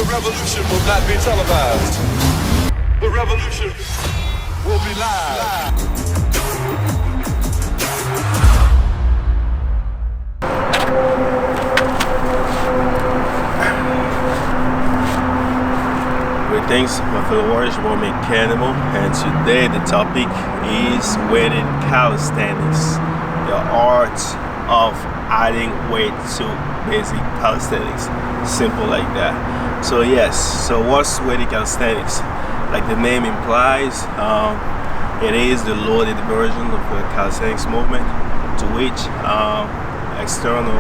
The revolution will not be televised. The revolution will be live. Greetings, my fellow warriors, your boy Cannibal, and today the topic is weighted calisthenics, the art of adding weight to basic calisthenics. Simple like that. So yes, so what's weighted calisthenics? Like the name implies, it is the loaded version of the calisthenics movement, to which external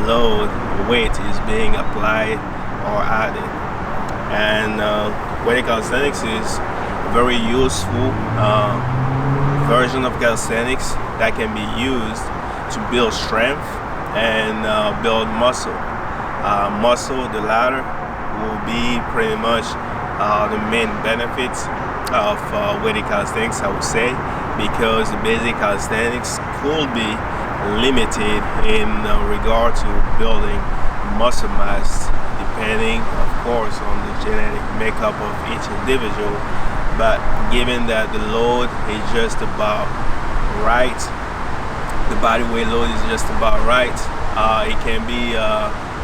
load weight is being applied or added. And weighted calisthenics is a very useful version of calisthenics that can be used to build strength and build muscle. The latter will be pretty much the main benefits of weighted calisthenics, I would say, because the basic calisthenics could be limited in regard to building muscle mass, depending of course on the genetic makeup of each individual. But given that the load is just about right, the body weight load is just about right, it can be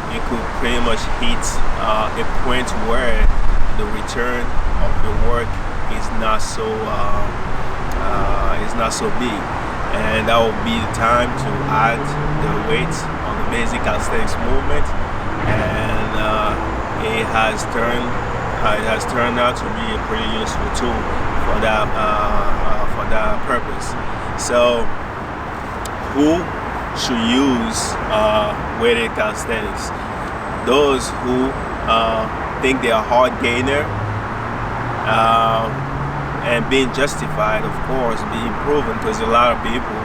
you could pretty much hit a point where the return of the work is not so big, and that will be the time to add the weight on the basic calisthenics movement. And it has turned out to be a pretty useful tool for that purpose. So who should use weighted calisthenics? Those who think they are hard gainer and being justified, of course, being proven, because a lot of people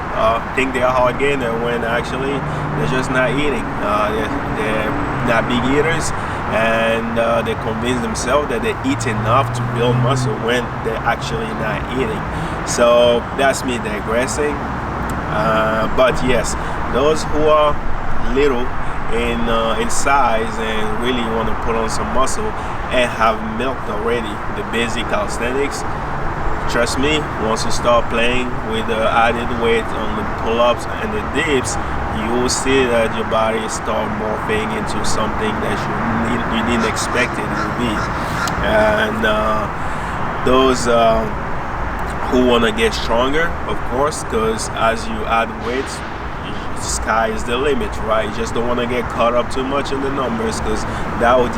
think they are hard gainer when actually they're just not eating. They're not big eaters, and they convince themselves that they eat enough to build muscle when they're actually not eating. So that's me digressing. But yes, those who are little in size and really want to put on some muscle and have milked already the basic calisthenics, trust me, once you start playing with the added weight on the pull-ups and the dips, you will see that your body start morphing into something that you didn't expect it to be. And those who want to get stronger, of course, because as you add weight, the sky is the limit, right? You just don't want to get caught up too much in the numbers, because that would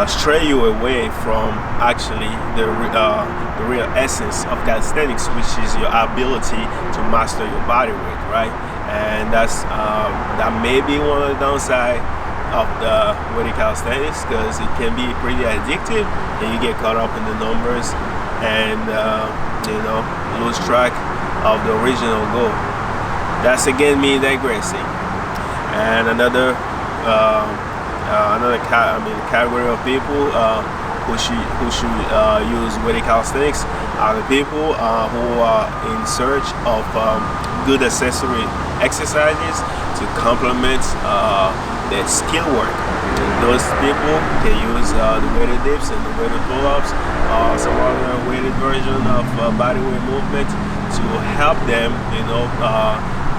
stray you away from actually the real essence of calisthenics, which is your ability to master your body weight, right? And that may be one of the downside of the weighted calisthenics, because it can be pretty addictive and you get caught up in the numbers and lose track of the original goal. That's again me digressing. And another category of people who should use weighted calisthenics are the people who are in search of good accessory exercises to complement their skill work. Those people can use the weighted dips and the weighted pull-ups, some other weighted version of body weight movement to help them,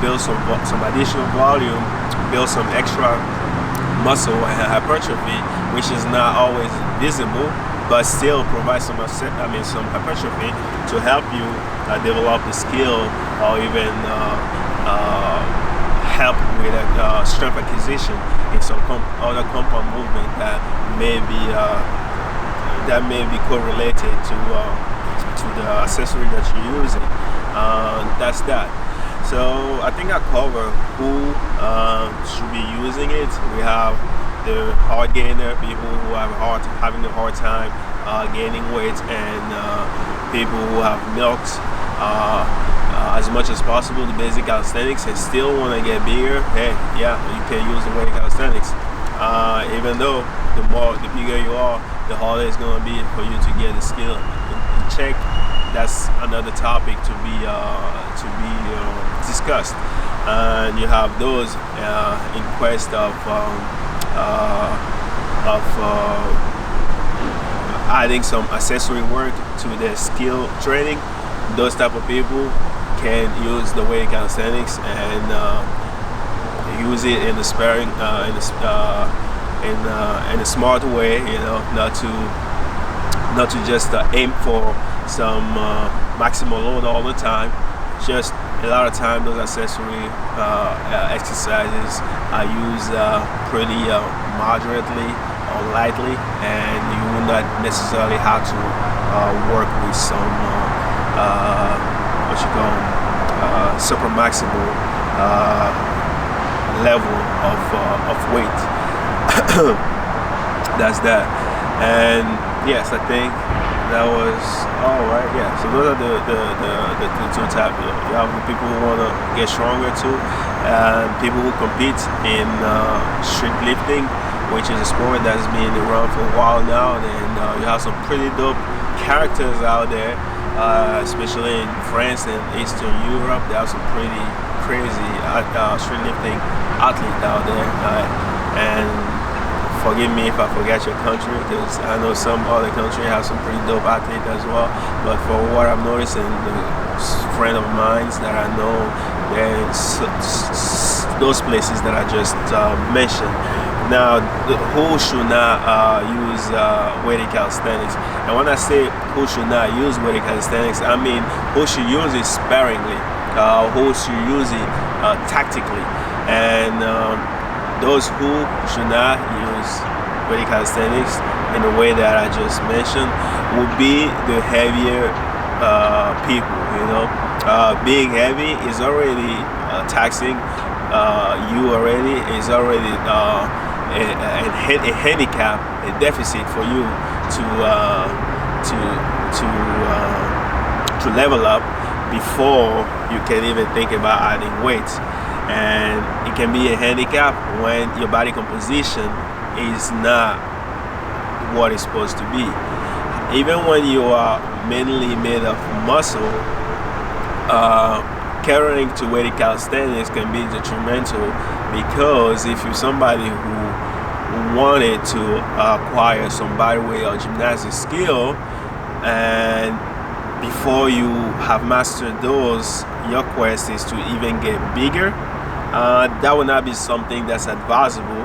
build some additional volume, build some extra muscle and hypertrophy, which is not always visible, but still provides some hypertrophy to help you develop the skill, or even help with strength acquisition in some other compound movement that may be correlated to the accessory that you're using. That's that. So I think I covered who should be using it. We have the hard gainer, people who have having a hard time gaining weight, and people who have milked as much as possible the basic calisthenics and still want to get bigger. Hey, yeah, you can use the weighted calisthenics. Even though the bigger you are, the harder it's going to be for you to get the skill in check. That's another topic to be discussed. And you have those in quest of adding some accessory work to their skill training. Those type of people can use the weighted calisthenics and use it in the sparing, in a smart way. Not to just aim for some maximal load all the time. Just a lot of time those accessory exercises are used pretty moderately or lightly, and you will not necessarily have to work with some super maximal level of weight. That's that. And yes, I think that was all right. Yeah, so those are the two types. You have the people who want to get stronger too, and people who compete in street lifting, which is a sport that's been around for a while now. And you have some pretty dope characters out there, especially in France and Eastern Europe. There are some pretty crazy street lifting athletes out there, and forgive me if I forget your country, because I know some other country have some pretty dope athletes as well. But for what I'm noticing, the friend of mine that I know, there's those places that I just mentioned. Now, who should not use weighted calisthenics? And when I say who should not use weighted calisthenics, I mean who should use it sparingly, who should use it tactically, and those who should not use weighted calisthenics in the way that I just mentioned would be the heavier people. Being heavy is already taxing you already. Is already a handicap, a deficit for you to level up before you can even think about adding weight. And it can be a handicap when your body composition is not what it's supposed to be. Even when you are mainly made of muscle, carrying to weighted calisthenics can be detrimental, because if you're somebody who wanted to acquire some body weight or gymnastic skill, and before you have mastered those, your quest is to even get bigger, that would not be something that's advisable,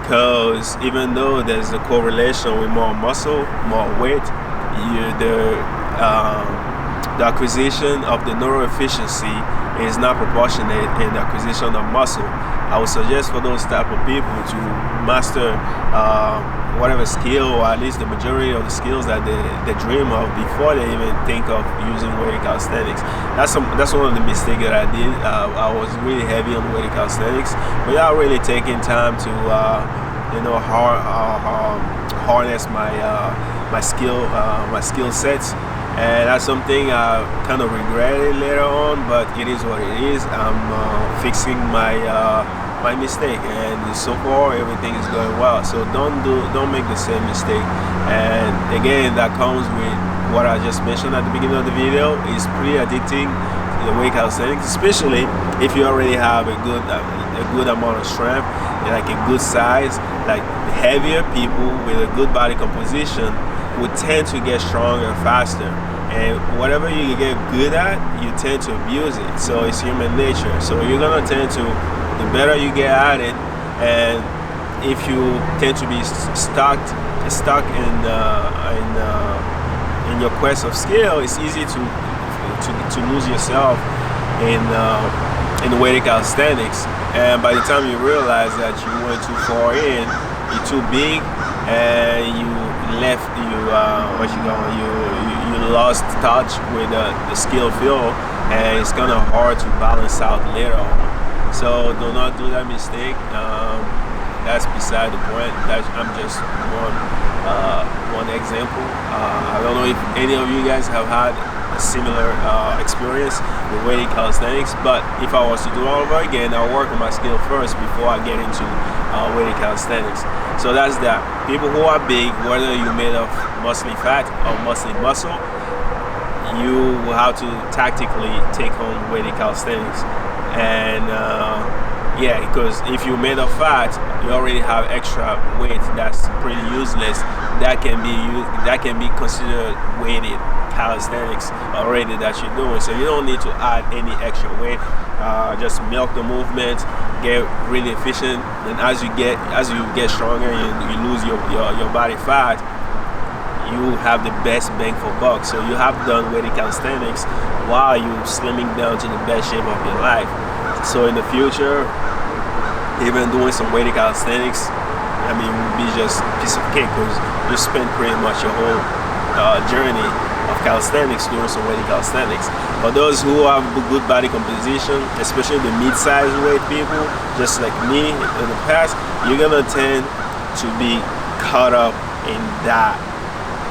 because even though there's a correlation with more muscle, more weight, the acquisition of the neural efficiency is not proportionate in the acquisition of muscle. I would suggest for those type of people to master whatever skill, or at least the majority of the skills that they dream of before they even think of using weighted calisthenics. That's one of the mistakes that I did. I was really heavy on weighted calisthenics without really taking time to harness my skill sets. And that's something I kind of regretted later on, but it is what it is. I'm fixing my mistake, and so far everything is going well. So don't make the same mistake. And again, that comes with what I just mentioned at the beginning of the video. It's pretty addicting, the weight calisthenics, especially if you already have a good amount of strength, like a good size. Like heavier people with a good body composition would tend to get stronger faster, and whatever you get good at, you tend to abuse it. So it's human nature. So you're gonna tend to, the better you get at it, and if you tend to be stuck in your quest of skill, it's easy to lose yourself in the weighted calisthenics. And by the time you realize that you went too far in, you're too big, and you lost touch with the skill field, and it's kind of hard to balance out later on. So do not do that mistake. That's beside the point. I'm just one example. I don't know if any of you guys have had a similar experience with weighted calisthenics, but if I was to do it all over again, I'll work on my skill first before I get into weighted calisthenics. So that's that. People who are big, whether you're made of muscly fat or muscly muscle, you will have to tactically take on weighted calisthenics. And Yeah, because if you made of fat, you already have extra weight that's pretty useless. That can be considered weighted calisthenics already that you're doing. So you don't need to add any extra weight. Just milk the movement, get really efficient, and as you get stronger, you lose your body fat. You have the best bang for buck. So you have done weighted calisthenics while you slimming down to the best shape of your life. So in the future, even doing some weighted calisthenics, I mean, would be just a piece of cake, because you spend pretty much your whole journey of calisthenics doing some weighted calisthenics. For those who have good body composition, especially the mid-sized weight people, just like me in the past, you're gonna tend to be caught up in that,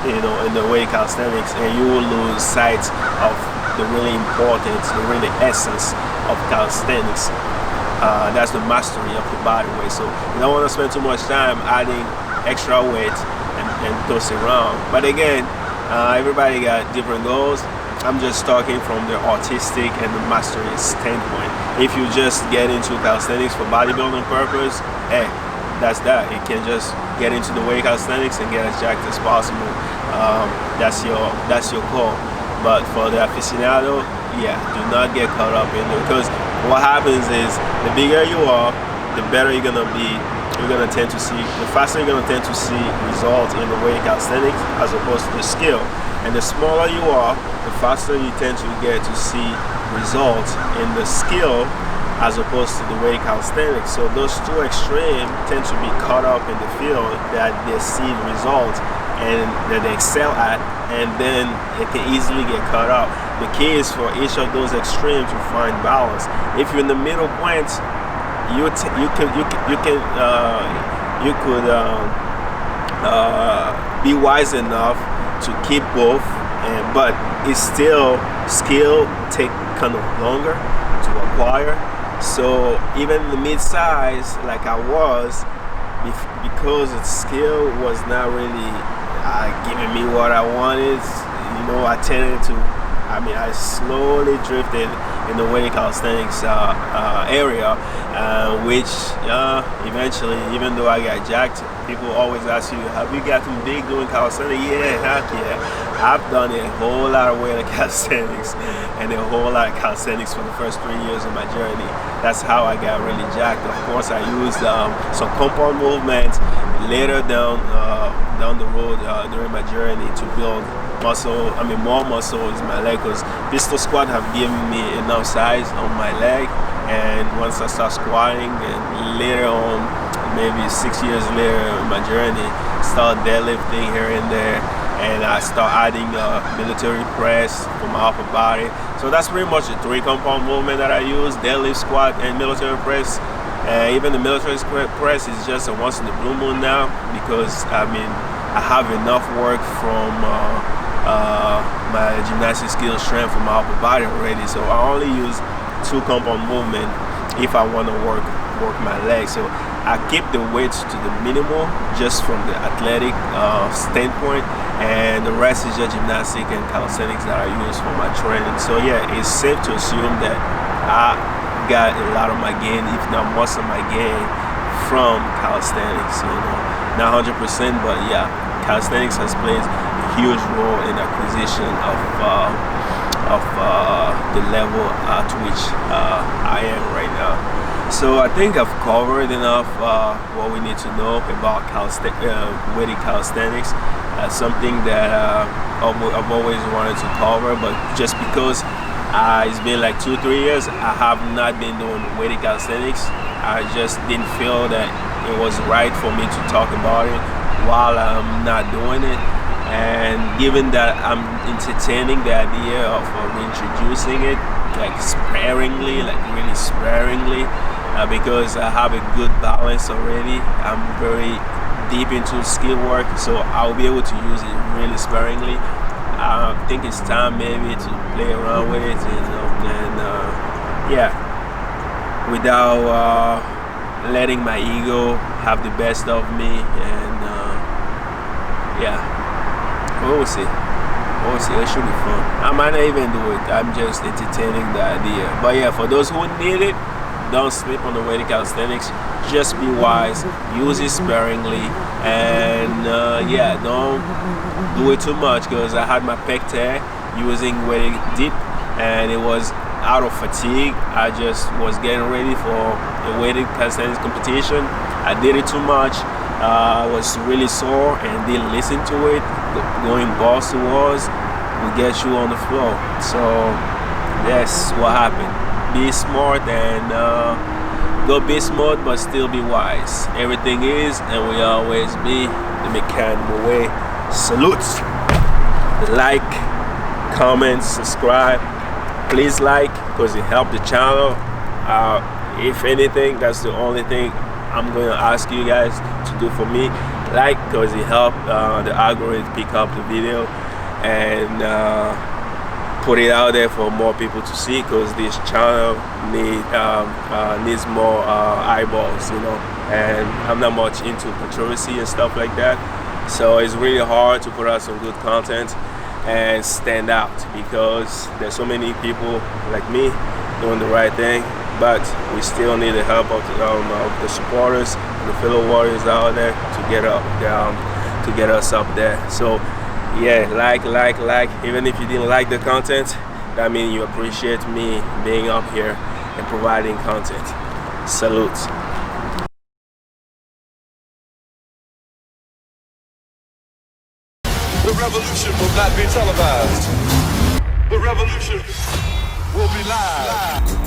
in the weighted calisthenics, and you will lose sight of the really important, the really essence of calisthenics. That's the mastery of the body weight. So you don't want to spend too much time adding extra weight and tossing around. But again, everybody got different goals. I'm just talking from the artistic and the mastery standpoint. If you just get into calisthenics for bodybuilding purpose, hey, that's that. You can just get into the weight calisthenics and get as jacked as possible. That's your call. But for the aficionado, yeah, do not get caught up in it, because what happens is the bigger you are, the better you're gonna be. You're gonna tend to see, the faster you're gonna tend to see results in the weight calisthenics as opposed to the skill. And the smaller you are, the faster you tend to get to see results in the skill as opposed to the weight calisthenics. So those two extremes tend to be caught up in the field that they see the results and that they excel at, and then it can easily get caught up. The key is for each of those extremes to find balance. If you're in the middle point, you could be wise enough to keep both, but it's still skill take kind of longer to acquire. So even the mid-size, like I was, because its skill was not really giving me what I wanted, I tended to, I slowly drifted in the weighted calisthenics area, which eventually, even though I got jacked, people always ask you, have you gotten big doing calisthenics? Yeah, heck yeah. I've done a whole lot of weighted calisthenics and a whole lot of calisthenics for the first 3 years of my journey. That's how I got really jacked. Of course, I used some compound movements later down the road during my journey to build more muscle in my leg, because pistol squat have given me enough size on my leg. And once I start squatting, and later on, maybe 6 years later in my journey, start deadlifting here and there, and I start adding military press for my upper body. So that's pretty much the 3 compound movement that I use: deadlift, squat, and military press. Even the military press is just a once in the blue moon now, because I have enough work from my gymnastic skill strength for my upper body already. So I only use 2 compound movement if I want to work my legs. So I keep the weights to the minimal, just from the athletic standpoint, and the rest is just gymnastic and calisthenics that I use for my training. So yeah, it's safe to assume that I got a lot of my gain, if not most of my gain, from calisthenics. Not 100%, but yeah, calisthenics has played a huge role in acquisition of the level at which I am right now. So I think I've covered enough what we need to know about weighted calisthenics. Something that I've always wanted to cover, but just because it's been like 2-3 years, I have not been doing weighted calisthenics. I just didn't feel that it was right for me to talk about it while I'm not doing it. And given that I'm entertaining the idea of reintroducing it, like sparingly, like really sparingly, because I have a good balance already. I'm very deep into skill work, so I'll be able to use it really sparingly. I think it's time maybe to play around with it, and without letting my ego have the best of me, and we'll see. It should be fun. I might not even do it. I'm just entertaining the idea. But yeah, for those who need it, don't sleep on the weighted calisthenics. Just be wise, use it sparingly, and yeah, don't do it too much, because I had my pec tear using weighted dip, and it was out of fatigue. I just was getting ready for a weighted calisthenics competition. I did it too much. I was really sore and didn't listen to it. Going balls to walls will get you on the floor. So that's what happened. Be smart and go be smart, but still be wise. Everything is and will always be the mechanical way. Salutes. Like, comment, subscribe. Please like, because it helps the channel. If anything, that's the only thing I'm going to ask you guys to do for me. Like, because it helps the algorithm pick up the video and put it out there for more people to see, because this channel needs more eyeballs, you know, and I'm not much into controversy and stuff like that, so it's really hard to put out some good content and stand out, because there's so many people like me doing the right thing, but we still need the help of the supporters, the fellow warriors out there to get us up there. So yeah, like, even if you didn't like the content, that means you appreciate me being up here and providing content. Salute. The revolution will not be televised. The revolution will be live.